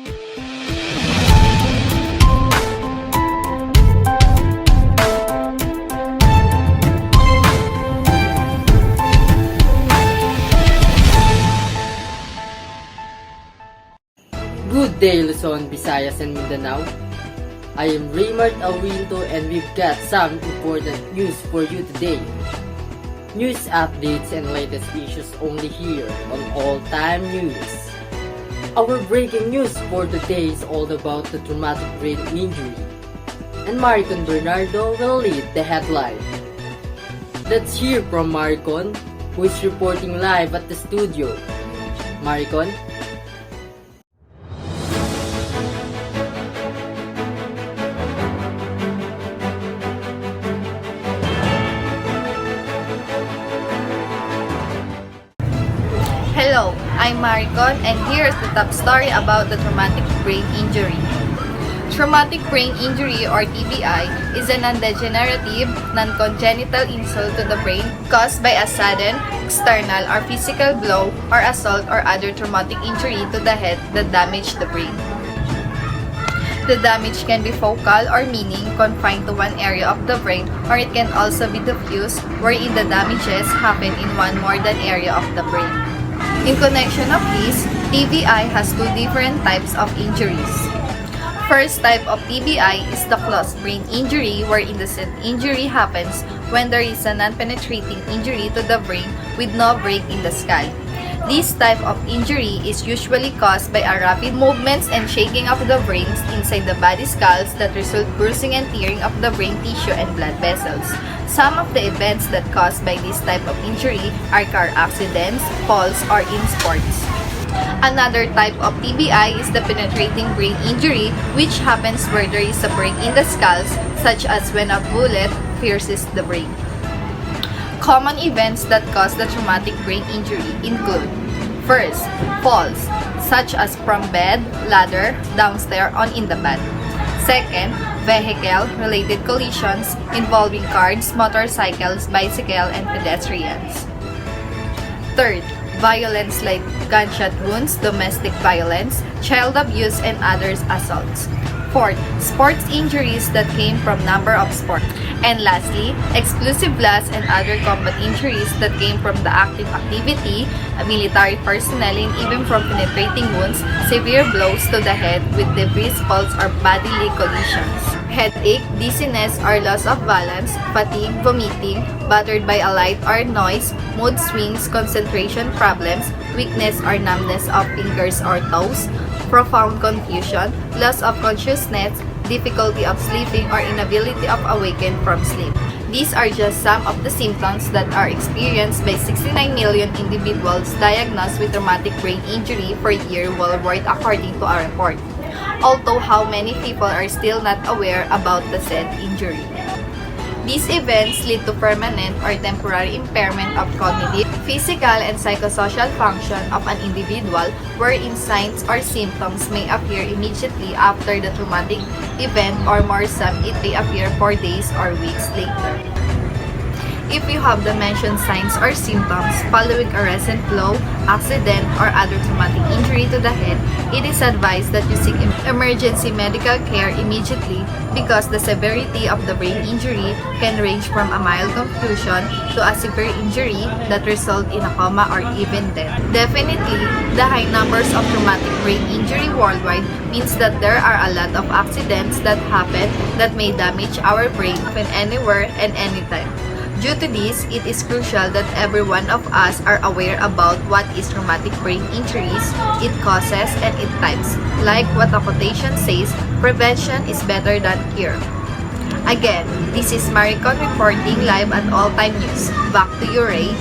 Good day, Luzon, Visayas, and Mindanao. I am Reymart Aurinto and we've got some important news for you today. News updates and latest issues only here on All Time News. Our breaking news for today is all about the traumatic brain injury, and Maricon Bernardo will lead the headline. Let's hear from Maricon, who is reporting live at the studio. Maricon? Hello, I'm Maricon and here's the top story about the traumatic brain injury. Traumatic brain injury or TBI is a non-degenerative, non-congenital insult to the brain caused by a sudden, external or physical blow or assault or other traumatic injury to the head that damage the brain. The damage can be focal or meaning confined to one area of the brain, or it can also be diffuse wherein the damages happen in one more than area of the brain. In connection of this, TBI has two different types of injuries. First type of TBI is the closed brain injury, wherein the said injury happens when there is a non-penetrating injury to the brain with no break in the skull. This type of injury is usually caused by a rapid movements and shaking of the brains inside the body skulls that result bruising and tearing of the brain tissue and blood vessels. Some of the events that caused by this type of injury are car accidents, falls, or in sports. Another type of TBI is the penetrating brain injury, which happens where there is a break in the skulls, such as when a bullet pierces the brain. Common events that cause the traumatic brain injury include: first, falls, such as from bed, ladder, downstairs, on in the bed. Second, vehicle-related collisions involving cars, motorcycles, bicycle, and pedestrians. Third, violence like gunshot wounds, domestic violence, child abuse, and others assaults. Fourth, sports injuries that came from number of sports. And lastly, explosive blasts and other combat injuries that came from the active activity, military personnel, and even from penetrating wounds, severe blows to the head with debris falls or bodily collisions. Headache, dizziness or loss of balance, fatigue, vomiting, battered by a light or noise, mood swings, concentration problems, weakness or numbness of fingers or toes, profound confusion, loss of consciousness, difficulty of sleeping, or inability of awaken from sleep. These are just some of the symptoms that are experienced by 69 million individuals diagnosed with traumatic brain injury per year worldwide according to a report. Although how many people are still not aware about the said injury. These events lead to permanent or temporary impairment of cognitive, physical, and psychosocial function of an individual, wherein signs or symptoms may appear immediately after the traumatic event, or more some it may appear 4 days or weeks later. If you have the mentioned signs or symptoms following a recent blow, accident, or other traumatic injury to the head, it is advised that you seek emergency medical care immediately because the severity of the brain injury can range from a mild confusion to a severe injury that result in a coma or even death. Definitely, the high numbers of traumatic brain injury worldwide means that there are a lot of accidents that happen that may damage our brain when anywhere and anytime. Due to this, it is crucial that every one of us are aware about what is traumatic brain injuries, its causes, and its types. Like what the quotation says, prevention is better than cure. Again, this is Maricon reporting live at All Time News. Back to you, Ray.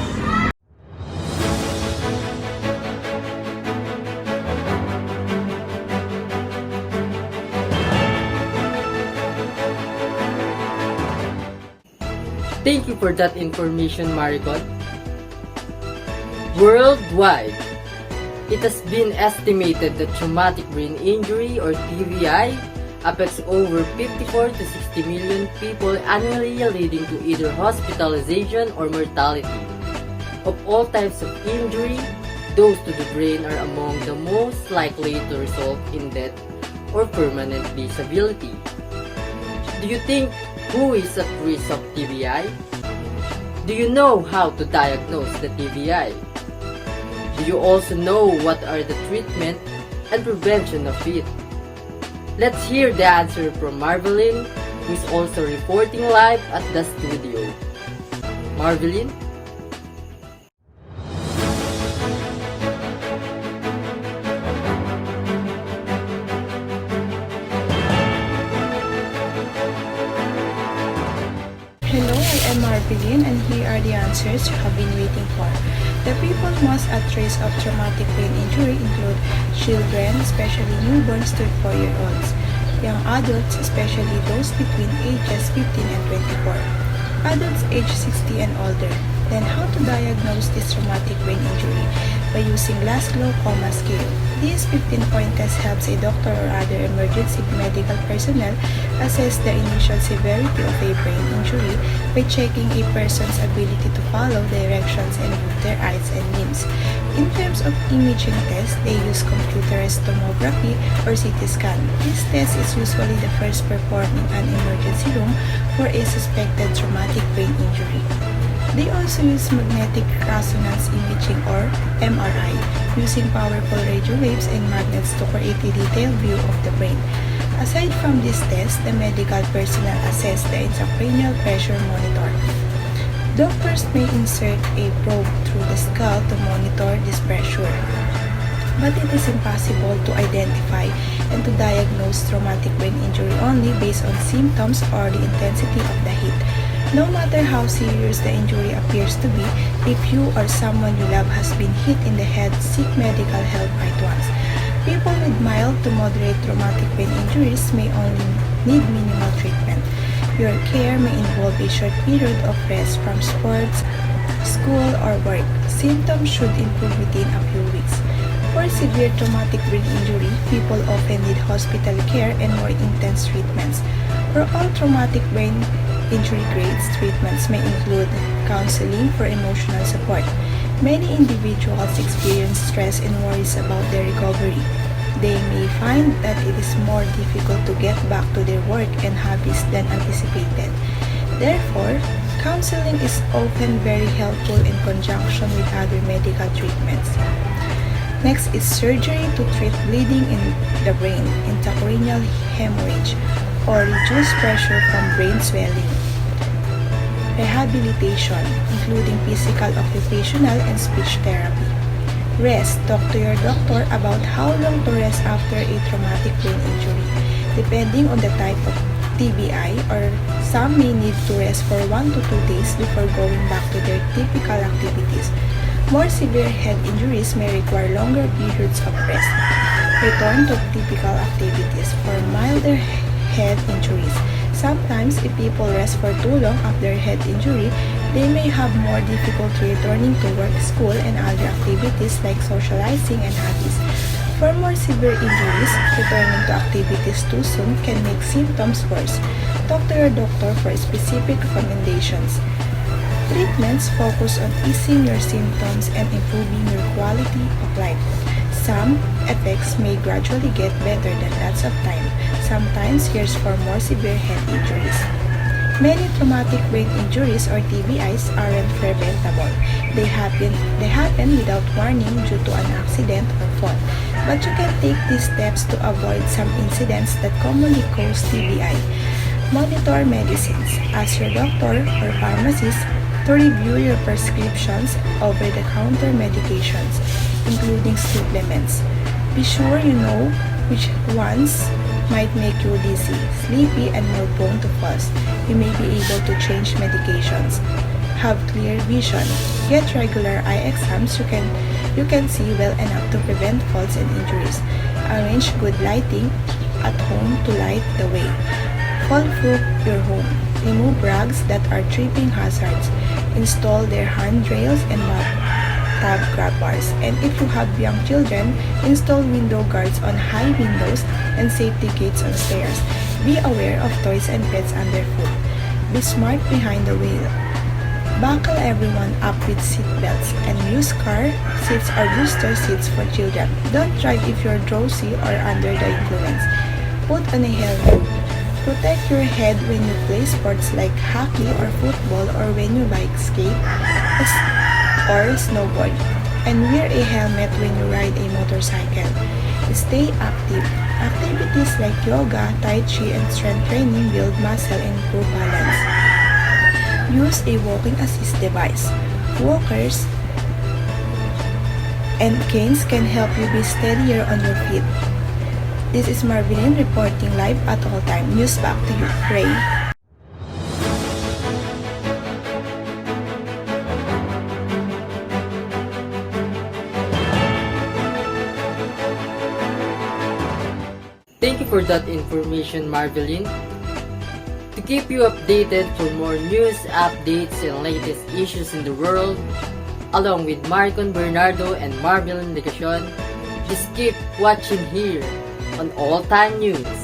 Thank you for that information, Maricon. Worldwide, it has been estimated that traumatic brain injury or TBI affects over 54 to 60 million people annually, leading to either hospitalization or mortality. Of all types of injury, those to the brain are among the most likely to result in death or permanent disability. Do you think who is at risk of TBI? Do you know how to diagnose the TBI? Do you also know what are the treatment and prevention of it? Let's hear the answer from Marvielyn, who is also reporting live at the studio. Marvielyn? Hello, I am Marvielyn and here are the answers you have been waiting for. The people most at risk of traumatic brain injury include children, especially newborns to 4-year-olds, young adults, especially those between ages 15 and 24, adults age 60 and older. Then how to diagnose this traumatic brain injury? By using Glasgow Coma Scale. This 15-point test helps a doctor or other emergency medical personnel assess the initial severity of a brain injury by checking a person's ability to follow directions and move their eyes and limbs. In terms of imaging tests, they use computerized tomography or CT scan. This test is usually the first performed in an emergency room for a suspected traumatic brain injury. They also use magnetic resonance imaging or MRI, using powerful radio waves and magnets to create a detailed view of the brain. Aside from this test, the medical personnel assess the intracranial pressure monitor. Doctors may insert a probe through the skull to monitor this pressure, but it is impossible to identify and to diagnose traumatic brain injury only based on symptoms or the intensity of the hit. No matter how serious the injury appears to be, if you or someone you love has been hit in the head, seek medical help right once. People with mild to moderate traumatic brain injuries may only need minimal treatment. Your care may involve a short period of rest from sports, school, or work. Symptoms should improve within a few weeks. For severe traumatic brain injury, people often need hospital care and more intense treatments. For all traumatic brain injury grades, treatments may include counseling for emotional support. Many individuals experience stress and worries about their recovery. They may find that it is more difficult to get back to their work and hobbies than anticipated. Therefore, counseling is often very helpful in conjunction with other medical treatments. Next is surgery to treat bleeding in the brain, intracranial hemorrhage, or reduce pressure from brain swelling. Rehabilitation, including physical, occupational, and speech therapy. Rest. Talk to your doctor about how long to rest after a traumatic brain injury. Depending on the type of TBI, or some may need to rest for 1 to 2 days before going back to their typical activities. More severe head injuries may require longer periods of rest. Return to typical activities for milder head injuries. Sometimes, if people rest for too long after head injury, they may have more difficulty returning to work, school, and other activities like socializing and hobbies. For more severe injuries, returning to activities too soon can make symptoms worse. Talk to your doctor for specific recommendations. Treatments focus on easing your symptoms and improving your quality of life. Some effects may gradually get better than lots of time. Sometimes here's for more severe head injuries. Many traumatic brain injuries or TBIs aren't preventable. They happen without warning due to an accident or fall. But you can take these steps to avoid some incidents that commonly cause TBI. Monitor medicines. Ask your doctor or pharmacist to review your prescriptions, over-the-counter medications, including supplements. Be sure you know which ones might make you dizzy, sleepy, and more prone to falls. You may be able to change medications. Have clear vision. Get regular eye exams you can see well enough to prevent falls and injuries. Arrange good lighting at home to light the way. Fall-proof your home. Remove rugs that are tripping hazards. Install their handrails and bathtub grab bars. And if you have young children, install window guards on high windows and safety gates on stairs. Be aware of toys and pets underfoot. Be smart behind the wheel. Buckle everyone up with seat belts and use car seats or booster seats for children. Don't drive if you're drowsy or under the influence. Put on a helmet. Protect your head when you play sports like hockey or football or when you bike skate or snowboard. And wear a helmet when you ride a motorcycle. Stay active. Activities like yoga, tai chi, and strength training build muscle and improve balance. Use a walking assist device. Walkers and canes can help you be steadier on your feet. This is Marvielyn reporting live at all time. News back to you, Ray. Thank you for that information, Marvielyn. To keep you updated for more news, updates, and latest issues in the world, along with Maricon, Bernardo, and Marvielyn Legacion, just keep watching here on All Time News.